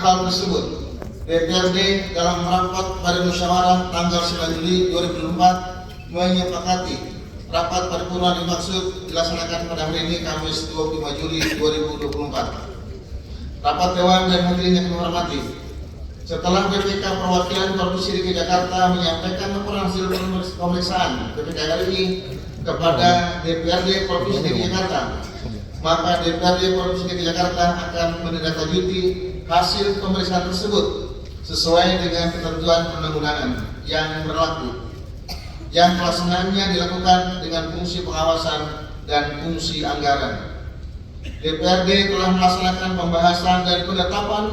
hal tersebut, DPRD dalam rapat pada musyawarah tanggal 9 Juli 2004 menyepakati rapat paripurna dimaksud dilaksanakan pada hari ini Kamis 25 Juli 2024. Rapat Dewan dan hadirin yang kami hormati, setelah BPK Perwakilan Provinsi DKI Jakarta menyampaikan laporan hasil pemeriksaan BPK RI kepada DPRD Provinsi DKI Jakarta, maka DPRD Provinsi DKI Jakarta akan menindaklanjuti hasil pemeriksaan tersebut sesuai dengan ketentuan perundang-undangan yang berlaku, yang pelaksanaannya dilakukan dengan fungsi pengawasan dan fungsi anggaran. DPRD telah melaksanakan pembahasan dan penetapan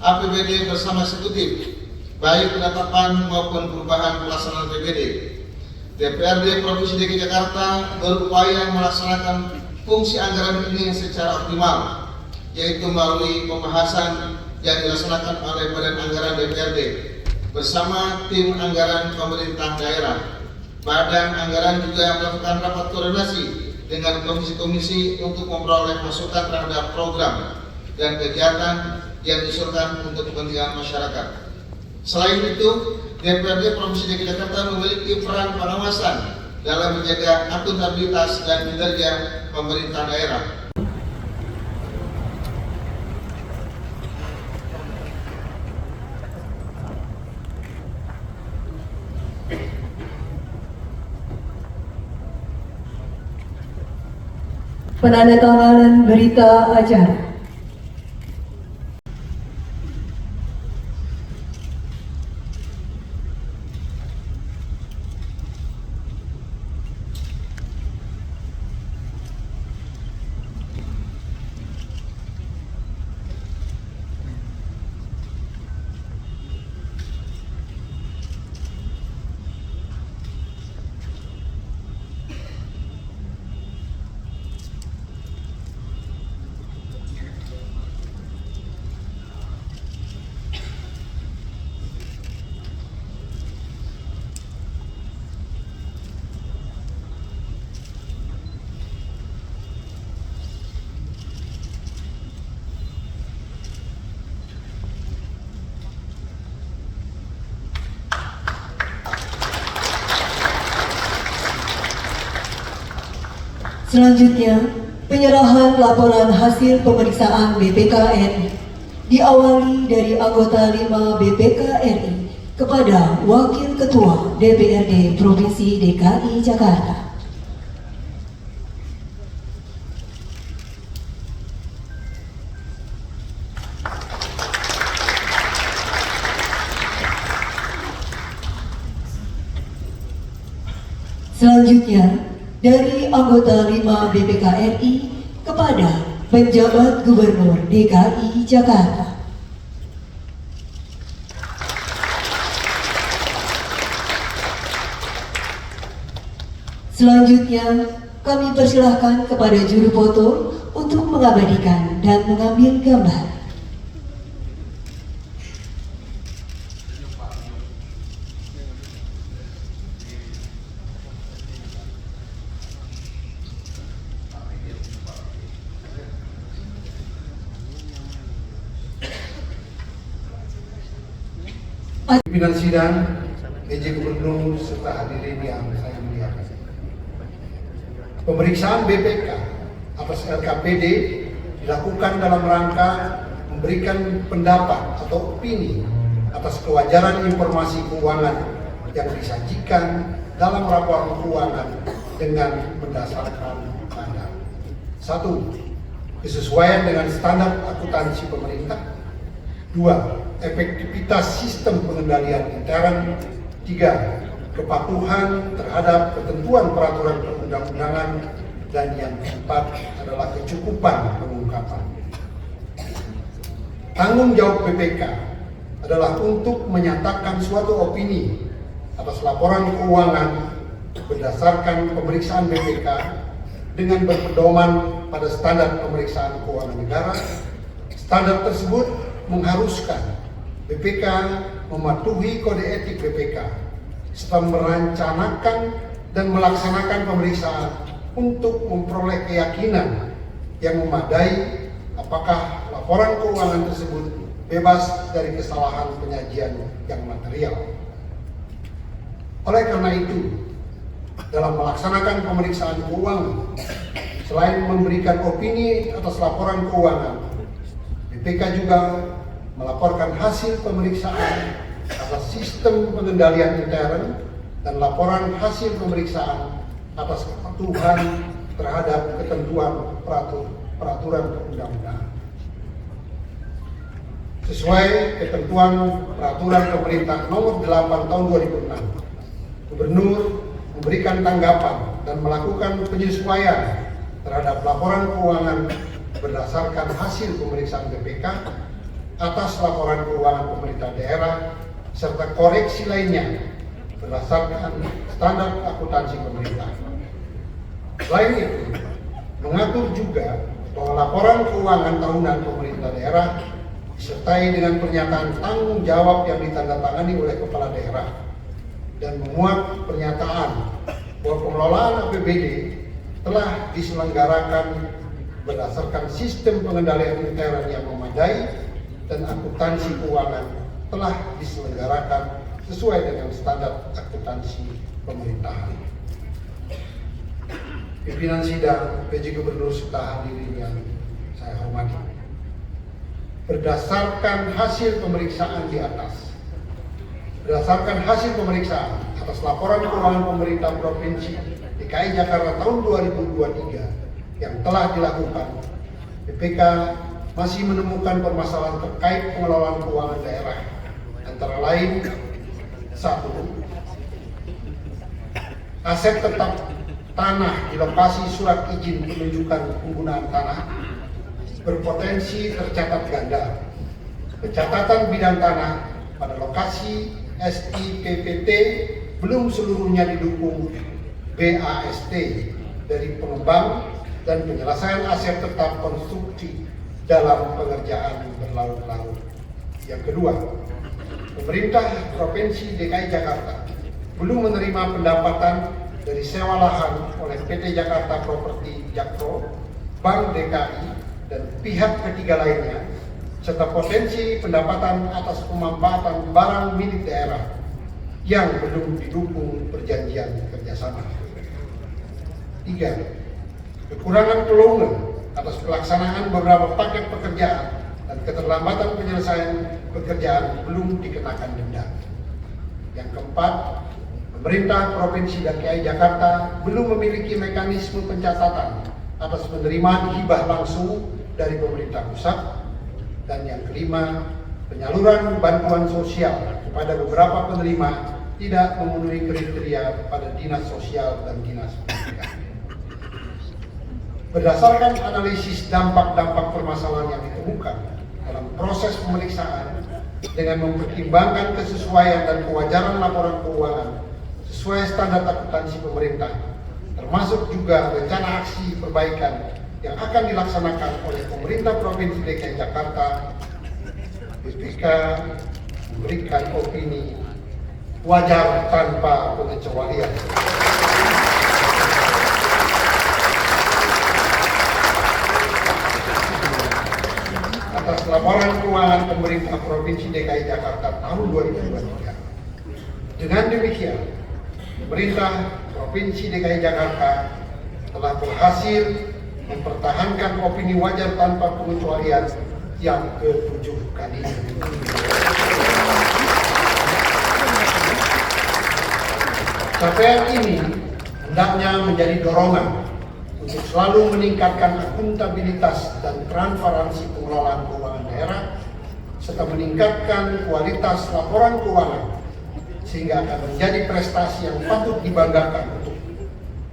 APBD bersama eksekutif, baik penetapan maupun perubahan pelaksanaan APBD. DPRD Provinsi DKI Jakarta berupaya melaksanakan fungsi anggaran ini secara optimal, yaitu melalui pembahasan yang dilaksanakan oleh Badan Anggaran DPRD bersama tim anggaran pemerintah daerah. Badan Anggaran juga melakukan rapat koordinasi dengan komisi-komisi untuk memperoleh masukan terhadap program dan kegiatan yang diusulkan untuk kepentingan masyarakat. Selain itu, DPRD Provinsi DKI Jakarta memiliki peran pengawasan dalam menjaga akuntabilitas dan kinerja pemerintah daerah. Penandatanganan berita acara. Selanjutnya, penyerahan laporan hasil pemeriksaan BPK RI diawali dari anggota 5 BPK RI kepada Wakil Ketua DPRD Provinsi DKI Jakarta. Selanjutnya, dari anggota 5 BPK RI kepada Penjabat Gubernur DKI Jakarta. Selanjutnya, kami persilahkan kepada juru foto untuk mengabadikan dan mengambil gambar. Pimpinan sidang, PJ Gubernur serta hadirin yang saya muliakan. Pemeriksaan BPK atas LKPD dilakukan dalam rangka memberikan pendapat atau opini atas kewajaran informasi keuangan yang disajikan dalam laporan keuangan dengan berdasarkan standar. 1. Kesesuaian dengan standar akuntansi pemerintah. 2. Efektivitas sistem pengendalian intern. 3. Kepatuhan terhadap ketentuan peraturan perundang-undangan. Dan yang keempat adalah kecukupan pengungkapan. Tanggung jawab BPK adalah untuk menyatakan suatu opini atas laporan keuangan berdasarkan pemeriksaan BPK dengan berpedoman pada standar pemeriksaan keuangan negara. Standar tersebut mengharuskan BPK mematuhi kode etik BPK serta merencanakan dan melaksanakan pemeriksaan untuk memperoleh keyakinan yang memadai apakah laporan keuangan tersebut bebas dari kesalahan penyajian yang material. Oleh karena itu, dalam melaksanakan pemeriksaan keuangan, selain memberikan opini atas laporan keuangan, BPK juga melaporkan hasil pemeriksaan atas sistem pengendalian intern dan laporan hasil pemeriksaan atas kepatuhan terhadap ketentuan peraturan perundang-undangan. Sesuai ketentuan peraturan pemerintah nomor 8 tahun 2006, Gubernur memberikan tanggapan dan melakukan penyesuaian terhadap laporan keuangan berdasarkan hasil pemeriksaan BPK atas laporan keuangan pemerintah daerah serta koreksi lainnya berdasarkan standar akuntansi pemerintah. Selain itu, mengatur juga bahwa laporan keuangan tahunan pemerintah daerah disertai dengan pernyataan tanggung jawab yang ditandatangani oleh kepala daerah dan memuat pernyataan bahwa pengelolaan APBD telah diselenggarakan berdasarkan sistem pengendalian intern yang memadai dan akuntansi keuangan telah diselenggarakan sesuai dengan standar akuntansi pemerintahan. Pimpinan sidang, PJ Gubernur serta hadirin yang saya hormati. Berdasarkan hasil pemeriksaan di atas, berdasarkan hasil pemeriksaan atas laporan keuangan pemerintah Provinsi DKI Jakarta tahun 2023 yang telah dilakukan, BPK masih menemukan permasalahan terkait pengelolaan keuangan daerah, antara lain: 1. Aset tetap tanah di lokasi surat izin penunjukan penggunaan tanah berpotensi tercatat ganda. Pencatatan bidang tanah pada lokasi SIPPT belum seluruhnya didukung BAST dari pengembang dan penyelesaian aset tetap konstruksi dalam pengerjaan berlarut-larut. Yang kedua, pemerintah Provinsi DKI Jakarta belum menerima pendapatan dari sewa lahan oleh PT Jakarta Properti Jakpro, Bank DKI, dan pihak ketiga lainnya, serta potensi pendapatan atas pemanfaatan barang milik daerah yang belum didukung perjanjian kerjasama. 3. Kekurangan pelongan atas pelaksanaan beberapa paket pekerjaan dan keterlambatan penyelesaian pekerjaan belum dikenakan denda. Yang keempat, pemerintah Provinsi DKI Jakarta belum memiliki mekanisme pencatatan atas penerimaan hibah langsung dari pemerintah pusat. Dan yang kelima, penyaluran bantuan sosial kepada beberapa penerima tidak memenuhi kriteria pada dinas sosial dan dinas pendidikan. Berdasarkan analisis dampak-dampak permasalahan yang ditemukan dalam proses pemeriksaan dengan mempertimbangkan kesesuaian dan kewajaran laporan keuangan sesuai standar akuntansi pemerintah, termasuk juga rencana aksi perbaikan yang akan dilaksanakan oleh pemerintah Provinsi DKI Jakarta, BPK memberikan opini wajar tanpa pengecualian. Atas laporan keuangan pemerintah Provinsi DKI Jakarta tahun 2023. Dengan demikian, pemerintah Provinsi DKI Jakarta telah berhasil mempertahankan opini wajar tanpa pengecualian yang ke-7 kalinya. Capaian ini hendaknya menjadi dorongan untuk selalu meningkatkan akuntabilitas dan transparansi pengelolaan keuangan daerah, serta meningkatkan kualitas laporan keuangan, sehingga akan menjadi prestasi yang patut dibanggakan.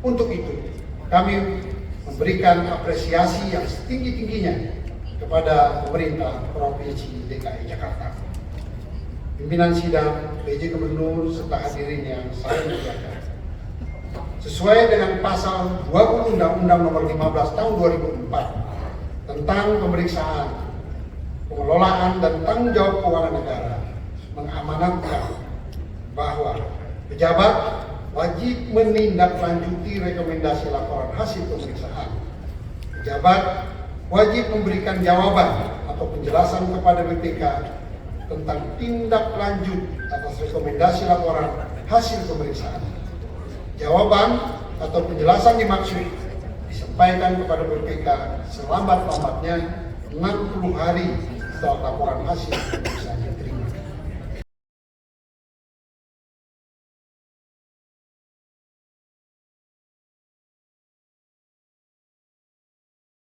Untuk itu, kami memberikan apresiasi yang setinggi-tingginya kepada pemerintah Provinsi DKI Jakarta. Pimpinan sidang, PJ Gubernur, serta hadirin yang saya muliakan. Sesuai dengan pasal 20 Undang-Undang Nomor 15 Tahun 2004 tentang pemeriksaan, pengelolaan dan tanggung jawab keuangan negara, mengamanatkan bahwa pejabat wajib menindaklanjuti rekomendasi laporan hasil pemeriksaan. Pejabat wajib memberikan jawaban atau penjelasan kepada BPK tentang tindak lanjut atas rekomendasi laporan hasil pemeriksaan. Jawaban atau penjelasan dimaksud disampaikan kepada BPK selambat-lambatnya 60 hari setelah laporan hasil pemeriksaan diterima.